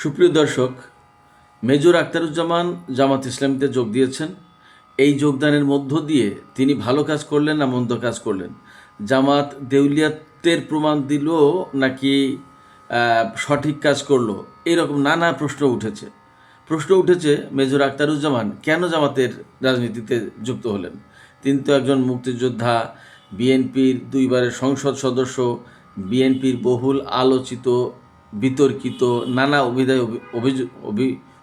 সুপ্রিয় দর্শক, মেজর আখতারুজ্জামান জামাত ইসলামীতে যোগ দিয়েছেন। এই যোগদানের মধ্য দিয়ে তিনি ভালো কাজ করলেন না মন্দ কাজ করলেন, জামাত দেউলিয়াতের প্রমাণ দিল নাকি সঠিক কাজ করলো, এইরকম নানা প্রশ্ন উঠেছে মেজর আখতারুজ্জামান কেন জামাতের রাজনীতিতে যুক্ত হলেন। তিনি তো একজন মুক্তিযোদ্ধা, বিএনপির দুইবারের সংসদ সদস্য, বিএনপির বহুল আলোচিত বিতর্কিত নানা অভিধায়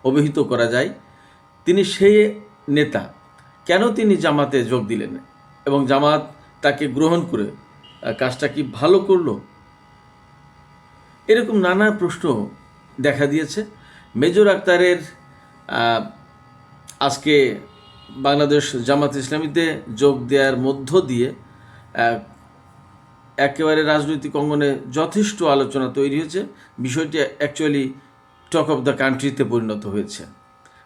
অভিহিত করা যায় তিনি সেই নেতা। কেন তিনি জামাতে যোগ দিলেন এবং জামাত তাকে গ্রহণ করে কাজটা কি ভালো করলো, এরকম নানা প্রশ্ন দেখা দিয়েছে। মেজর আখতারের আজকে বাংলাদেশ জামাত ইসলামীতে যোগ দেওয়ার মধ্য দিয়ে একেবারে রাজনৈতিক অঙ্গনে যথেষ্ট আলোচনা তৈরি হয়েছে। বিষয়টি অ্যাকচুয়ালি টক অফ দ্য কান্ট্রিতে পরিণত হয়েছে।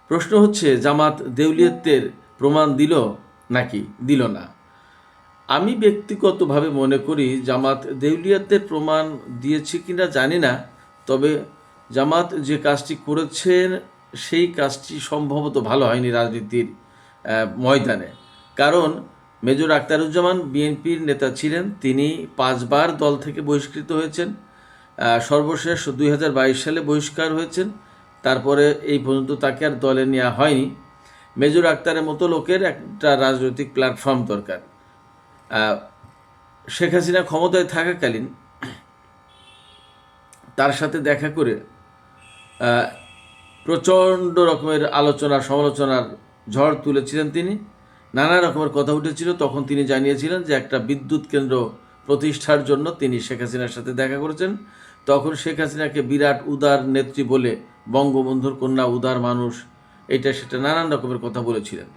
প্রশ্ন হচ্ছে, জামাত দেউলিয়াতের প্রমাণ দিল নাকি দিল না। আমি ব্যক্তিগতভাবে মনে করি জামাত দেউলিয়াতের প্রমাণ দিয়েছে কিনা জানি না, তবে জামাত যে কাজটি করেছেন সেই কাজটি সম্ভবত ভালো হয়নি রাজনীতির ময়দানে। কারণ মেজর আখতারুজ্জামান বিএনপির নেতা ছিলেন, তিনি 5 বার দল থেকে বহিষ্কৃত হয়েছেন, সর্বশেষ 2022 সালে বহিষ্কার হয়েছেন। তারপরে এই পর্যন্ত তাকে আর দলে নেওয়া হয়নি। মেজর আখতারের মতো লোকের একটা রাজনৈতিক প্ল্যাটফর্ম দরকার। শেখ হাসিনা ক্ষমতায় থাকাকালীন তার সাথে দেখা করে প্রচণ্ড রকমের আলোচনা সমালোচনার ঝড় তুলেছিলেন তিনি। নানা রকমের কথা উঠেছিল। তখন তিনি জানিয়েছিলেন যে একটা বিদ্যুৎ কেন্দ্র প্রতিষ্ঠার জন্য তিনি শেখ হাসিনার সাথে দেখা করেছেন। তখন শেখ হাসিনাকে বিরাট উদার নেত্রী বলে, বঙ্গবন্ধুর কন্যা, উদার মানুষ, এটা সেটা নানান রকমের কথা বলেছিলেন।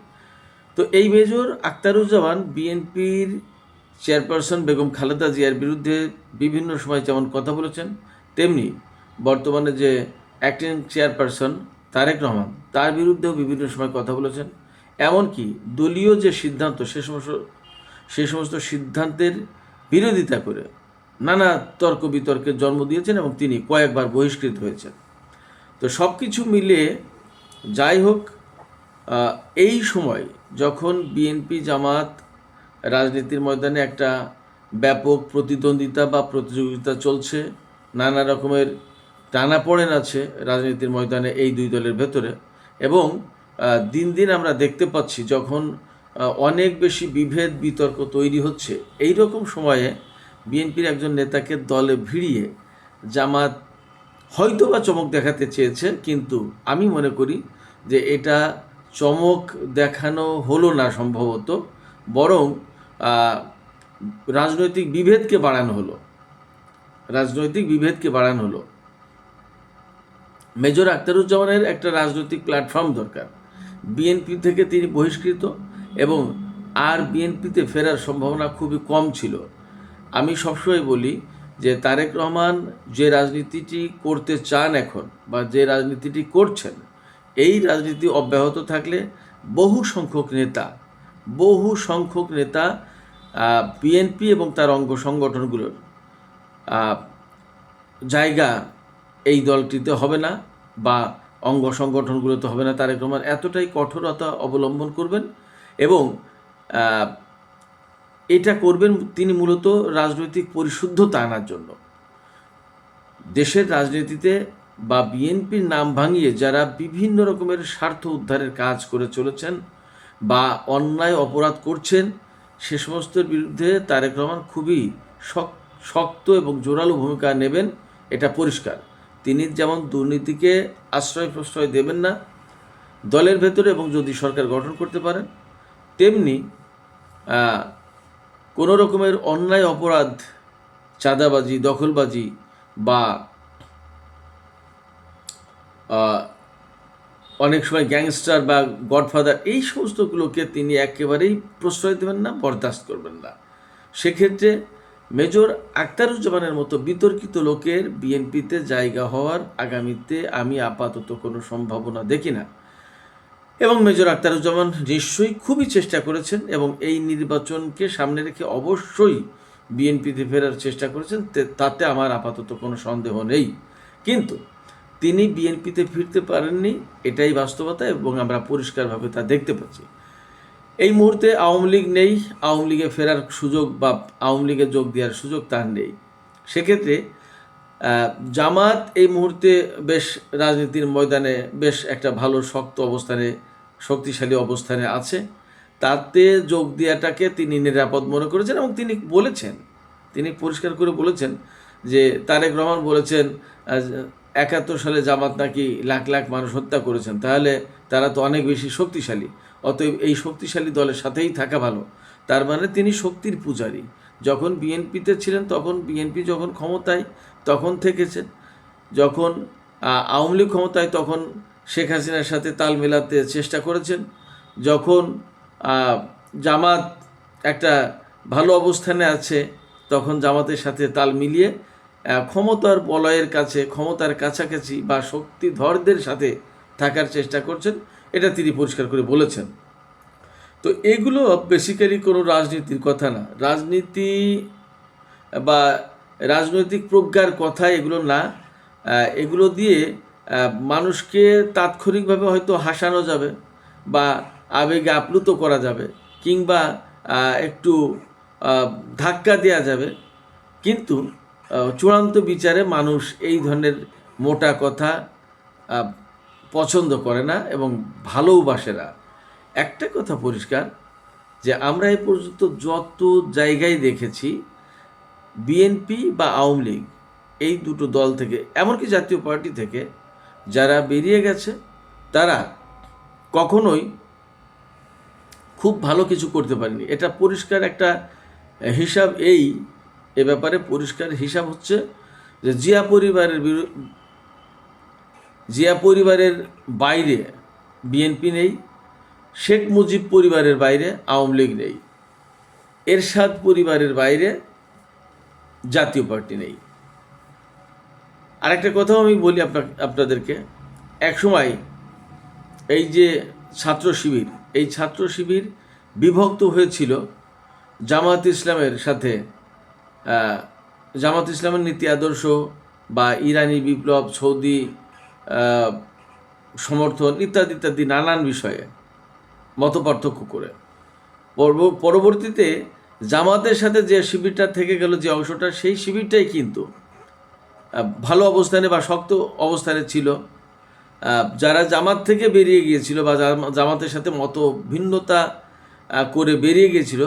তো এই মেজর আখতারুজ্জামান বিএনপির চেয়ারপারসন বেগম খালেদা জিয়ার বিরুদ্ধে বিভিন্ন সময় যেমন কথা বলেছেন, তেমনি বর্তমানে যে অ্যাক্টিং চেয়ারপারসন তারেক রহমান, তার বিরুদ্ধেও বিভিন্ন সময় কথা বলেছেন। এমনকি দলীয় যে সিদ্ধান্ত সে সমস্ত সিদ্ধান্তের বিরোধিতা করে নানা তর্ক বিতর্কের জন্ম দিয়েছেন এবং তিনি কয়েকবার বহিষ্কৃত হয়েছেন। তো সব কিছু মিলিয়ে যাই হোক, এই সময় যখন বিএনপি জামাত রাজনীতির ময়দানে একটা ব্যাপক প্রতিদ্বন্দ্বিতা বা প্রতিযোগিতা চলছে, নানা রকমের টানাপোড়েন আছে রাজনীতির ময়দানে এই দুই দলের ভেতরে, এবং দিন দিন আমরা দেখতে পাচ্ছি যখন অনেক বেশি বিভেদ বিতর্ক তৈরি হচ্ছে, এই রকম সময়ে বিএনপির একজন নেতাকে দলে ভিড়িয়ে জামাত হয়তো বা চমক দেখাতে চেয়েছে, কিন্তু আমি মনে করি যে এটা চমক দেখানো হলো না সম্ভবত, বরং রাজনৈতিক বিভেদকে বাড়ানো হলো। মেজর আখতারুজ্জামানের একটা রাজনৈতিক প্ল্যাটফর্ম দরকার। বিএনপি থেকে তিনি বহিষ্কৃত এবং আর বিএনপিতে ফেরার সম্ভাবনা খুবই কম ছিল। আমি সবসময় বলি যে তারেক রহমান যে রাজনীতিটি করতে চান এখন, বা যে রাজনীতিটি করছেন, এই রাজনীতি অব্যাহত থাকলে বহু সংখ্যক নেতা বিএনপি এবং তার অঙ্গ সংগঠনগুলোর জায়গা এই দলটিতে হবে না, বা অঙ্গ সংগঠনগুলোতে হবে না। তারেক রহমান এতটাই কঠোরতা অবলম্বন করবেন এবং এটা করবেন তিনি মূলত রাজনৈতিক পরিশুদ্ধতা আনার জন্য। দেশের রাজনীতিতে বা বিএনপির নাম ভাঙিয়ে যারা বিভিন্ন রকমের স্বার্থ উদ্ধারের কাজ করে চলেছেন বা অন্যায় অপরাধ করছেন, সে সমস্তের বিরুদ্ধে তারেক রহমান খুবই শক্ত এবং জোরালো ভূমিকা নেবেন, এটা পরিষ্কার। তিনি যেমন দুর্নীতিকে আশ্রয় প্রশ্রয় দেবেন না দলের ভেতরে, এবং যদি সরকার গঠন করতে পারেন, তেমনি কোনো রকমের অন্যায় অপরাধ, চাঁদাবাজি, দখলবাজি বা অনেক সময় গ্যাংস্টার বা গডফাদার, এই সমস্তগুলোকে তিনি একেবারেই প্রশ্রয় দেবেন না, বরদাস্ত করবেন না। সেক্ষেত্রে মেজর আখতারুজ্জামানের মতো বিতর্কিত লোকের বিএনপিতে জায়গা হওয়ার আগামীতে আমি আপাতত কোনো সম্ভাবনা দেখি না। এবং মেজর আখতারুজ্জামান নিশ্চয়ই খুবই চেষ্টা করেছেন এবং এই নির্বাচনকে সামনে রেখে অবশ্যই বিএনপিতে ফেরার চেষ্টা করেছেন, তাতে আমার আপাতত কোনো সন্দেহ নেই। কিন্তু তিনি বিএনপিতে ফিরতে পারেননি, এটাই বাস্তবতা, এবং আমরা পরিষ্কারভাবে তা দেখতে পাচ্ছি। এই মুহূর্তে আওয়ামী লীগ নেই, আওয়ামী লীগে ফেরার সুযোগ বা আওয়ামী লীগে যোগ দেওয়ার সুযোগ তার নেই। সেক্ষেত্রে জামাত এই মুহূর্তে বেশ রাজনীতির ময়দানে বেশ একটা ভালো শক্ত অবস্থানে, শক্তিশালী অবস্থানে আছে। তাতে যোগ দেওয়াটাকে তিনি নিরাপদ মনে করেছেন, এবং তিনি পরিষ্কার করে বলেছেন যে তারেক রহমান বলেছেন 71 সালে জামাত নাকি লাখ লাখ মানুষ হত্যা করেছেন, তাহলে তারা তো অনেক বেশি শক্তিশালী, অতএব এই শক্তিশালী দলের সাথেই থাকা ভালো। তার মানে তিনি শক্তির পূজারী। যখন বিএনপিতে ছিলেন তখন বিএনপি যখন ক্ষমতায় তখন থেকেছেন, যখন আওয়ামী লীগ ক্ষমতায় তখন শেখ হাসিনার সাথে তাল মেলাতে চেষ্টা করেছেন, যখন জামাত একটা ভালো অবস্থানে আছে তখন জামাতের সাথে তাল মিলিয়ে ক্ষমতার বলয়ের কাছে, ক্ষমতার কাছাকাছি বা শক্তিধরদের সাথে থাকার চেষ্টা করছেন, এটা তিনি পরিষ্কার করে বলেছেন। তো এগুলো বেসিক্যালি কোনো রাজনীতির কথা না, রাজনীতি বা রাজনৈতিক প্রজ্ঞার কথা এগুলো না। এগুলো দিয়ে মানুষকে তাৎক্ষণিকভাবে হয়তো হাসানো যাবে বা আবেগে আপ্লুত করা যাবে, কিংবা একটু ধাক্কা দেওয়া যাবে, কিন্তু চূড়ান্ত বিচারে মানুষ এই ধরনের মোটা কথা পছন্দ করে না এবং ভালোবাসে না। একটা কথা পরিষ্কার যে আমরা এ পর্যন্ত যত জায়গায় দেখেছি বিএনপি বা আওয়ামী লীগ এই দুটো দল থেকে, এমনকি জাতীয় পার্টি থেকে যারা বেরিয়ে গেছে, তারা কখনোই খুব ভালো কিছু করতে পারেনি। এটা পরিষ্কার একটা হিসাব, এ ব্যাপারে পরিষ্কার হিসাব হচ্ছে যে জিয়া পরিবারের বাইরে বিএনপি নেই, শেখ মুজিব পরিবারের বাইরে আওয়ামী লীগ নেই, এরশাদ পরিবারের বাইরে জাতীয় পার্টি নেই। আরেকটা কথাও আমি বলি আপনাদেরকে, একসময় এই যে ছাত্র শিবির, এই ছাত্র শিবির বিভক্ত হয়েছিল জামাত ইসলামের সাথে, জামাত ইসলামের নীতি আদর্শ বা ইরানি বিপ্লব, সৌদি সমর্থন ইত্যাদি ইত্যাদি নানান বিষয়ে মতপার্থক্য করে পরবর্তীতে জামাতের সাথে যে শিবিরটা থেকে গেল, যে অংশটা, সেই শিবিরটাই কিন্তু ভালো অবস্থানে বা শক্ত অবস্থানে ছিল। যারা জামাত থেকে বেরিয়ে গিয়েছিল বা জামাতের সাথে মত ভিন্নতা করে বেরিয়ে গিয়েছিল,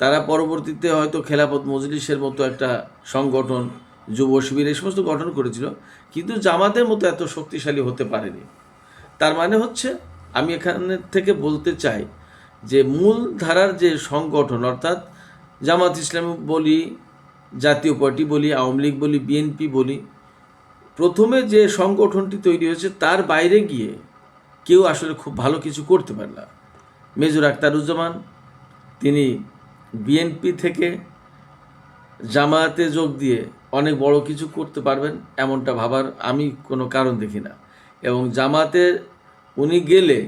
তারা পরবর্তীতে হয়তো খেলাফত মজলিসের মতো একটা সংগঠন, যুব শিবির, এই সমস্ত গঠন করেছিল, কিন্তু জামাতের মতো এত শক্তিশালী হতে পারেনি। তার মানে হচ্ছে, আমি এখানে থেকে বলতে চাই যে মূল ধারার যে সংগঠন, অর্থাৎ জামাত ইসলাম বলি, জাতীয় পার্টি বলি, আওয়ামী লীগ বলি, বিএনপি বলি, প্রথমে যে সংগঠনটি তৈরি হয়েছে তার বাইরে গিয়ে কেউ আসলে খুব ভালো কিছু করতে পারে না। মেজর আখতারুজ্জামান তিনি বিএনপি থেকে জামায়াতে যোগ দিয়ে অনেক বড় কিছু করতে পারবেন এমনটা ভাবার আমি কোনো কারণ দেখি না। এবং জামাতে উনি গেলে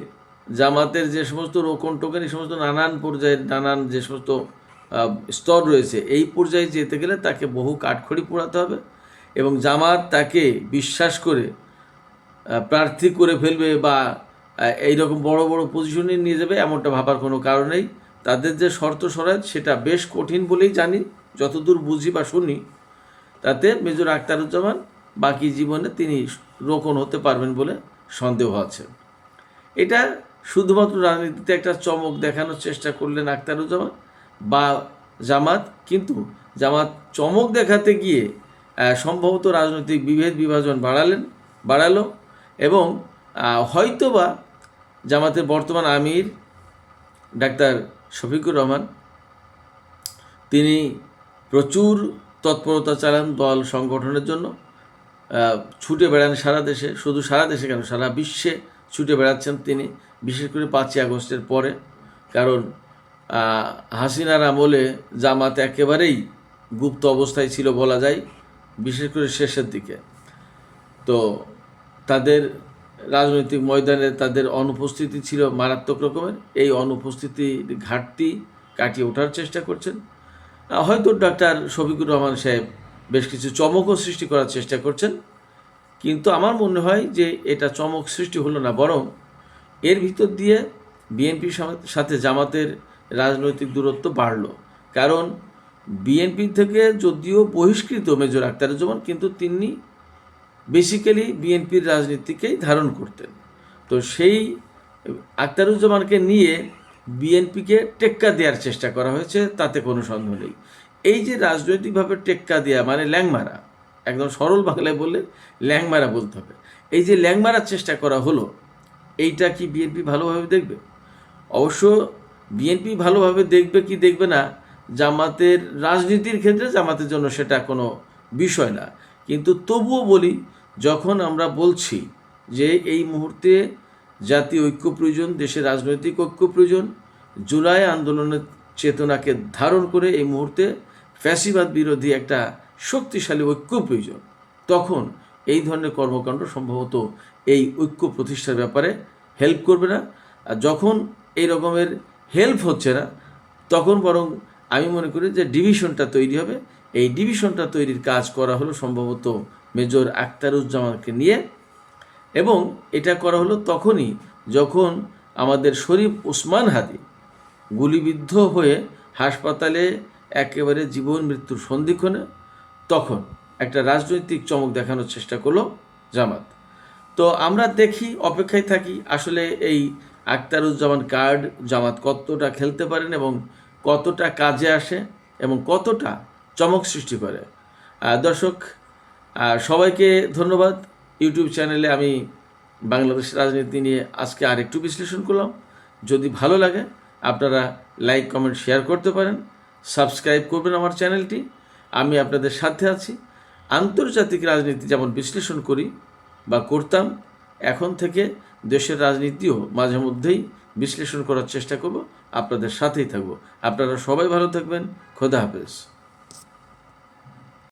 জামাতের যে সমস্ত রোকন টোকেন, এই সমস্ত নানান পর্যায়ের নানান যে সমস্ত স্তর রয়েছে, এই পর্যায়ে যেতে গেলে তাকে বহু কাঠখড়ি পোড়াতে হবে, এবং জামাত তাকে বিশ্বাস করে প্রার্থী করে ফেলবে বা এইরকম বড় বড় পজিশনে নিয়ে যাবে এমনটা ভাবার কোনো কারণ নেই। তাদের যে শর্ত শরাত সেটা বেশ কঠিন বলেই জানি, যতদূর বুঝি বা শুনি, তাতে মেজর আখতারুজ্জামান বাকি জীবনে তিনি রোকন হতে পারবেন বলে সন্দেহ আছে। এটা শুধুমাত্র রাজনীতিতে একটা চমক দেখানোর চেষ্টা করলেন আখতারুজ্জামান বা জামাত, কিন্তু জামাত চমক দেখাতে গিয়ে সম্ভবত রাজনৈতিক বিভেদ বিভাজন বাড়ালো, এবং হয়তোবা জামাতের বর্তমান আমির ডাক্তার শফিকুর রহমান, তিনি প্রচুর তৎপরতা চালান দল সংগঠনের জন্য, ছুটে বেড়ান সারা দেশে, শুধু সারা দেশে কেন, সারা বিশ্বে ছুটে বেড়াচ্ছেন তিনি, বিশেষ করে 5ই আগস্টের পরে। কারণ হাসিনার আমলে জামাত একেবারেই গুপ্ত অবস্থায় ছিল বলা যায়, বিশেষ করে শেষের দিকে। তো তাদের রাজনৈতিক ময়দানে তাদের অনুপস্থিতি ছিল মারাত্মক রকমের। এই অনুপস্থিতির ঘাটতি কাটিয়ে ওঠার চেষ্টা করছেন। হয়তো ডাক্তার শফিকুর রহমান সাহেব বেশ কিছু চমকও সৃষ্টি করার চেষ্টা করছেন, কিন্তু আমার মনে হয় যে এটা চমক সৃষ্টি হলো না, বরং এর ভিতর দিয়ে বিএনপির সাথে জামাতের রাজনৈতিক দূরত্ব বাড়লো। কারণ বিএনপি থেকে যদিও বহিষ্কৃত মেজর আখতারুজ্জামান, কিন্তু তিনি বেসিক্যালি বিএনপির রাজনীতিকেই ধারণ করতেন। তো সেই আখতারুজ্জামানকে নিয়ে বিএনপিকে টেক্কা দেওয়ার চেষ্টা করা হয়েছে, তাতে কোনো সন্দেহ নেই। এই যে রাজনৈতিকভাবে টেক্কা দেওয়া মানে ল্যাংমারা, একদম সরল বাংলায় বললে ল্যাংমারা বলতে হবে। এই যে ল্যাংমারার চেষ্টা করা হলো, এইটা কি বিএনপি ভালোভাবে দেখবে? অবশ্য বিএনপি ভালোভাবে দেখবে কি দেখবে না, জামাতের রাজনীতির ক্ষেত্রে জামাতের জন্য সেটা কোনো বিষয় না। কিন্তু তবুও বলি, যখন আমরা বলছি যে এই মুহূর্তে জাতীয় ঐক্য প্রয়োজন, দেশের রাজনৈতিক ঐক্য প্রয়োজন, জুলাই আন্দোলনের চেতনাকে ধারণ করে এই মুহূর্তে ফ্যাসিবাদ বিরোধী একটা শক্তিশালী ঐক্য প্রয়োজন, তখন এই ধরনের কর্মকাণ্ড সম্ভবত এই ঐক্য প্রতিষ্ঠার ব্যাপারে হেল্প করবে না। আর যখন এই রকমের হেল্প হচ্ছে না, তখন বরং আমি মনে করি যে ডিভিশনটা তৈরি হবে। এই ডিভিশনটা তৈরির কাজ করা হলো সম্ভবত মেজর আখতারুজ্জামানকে নিয়ে, এবং এটা করা হলো তখনই যখন আমাদের শরীফ ওসমান হাদি গুলিবিদ্ধ হয়ে হাসপাতালে একেবারে জীবন মৃত্যুর সন্ধিক্ষণে, তখন একটা রাজনৈতিক চমক দেখানোর চেষ্টা করলো জামাত। তো আমরা দেখি, অপেক্ষায় থাকি আসলে এই আখতারুজ্জামান কার্ড জামাত কতটা খেলতে পারেন এবং কতটা কাজে আসে এবং কতটা চমক সৃষ্টি করে। দর্শক সবাইকে ধন্যবাদ। ইউটিউব চ্যানেলে আমি বাংলাদেশ রাজনীতি নিয়ে আজকে আরেকটু বিশ্লেষণ করলাম। যদি ভালো লাগে আপনারা লাইক, কমেন্ট, শেয়ার করতে পারেন, সাবস্ক্রাইব করবেন আমার চ্যানেলটি। আমি আপনাদের সাথে আছি। আন্তর্জাতিক রাজনীতি যেমন বিশ্লেষণ করি বা করতাম, এখন থেকে দেশের রাজনীতিও মাঝে মধ্যেই বিশ্লেষণ করার চেষ্টা করব, আপনাদের সাথেই থাকব। আপনারা সবাই ভালো থাকবেন। খোদা হাফেজ।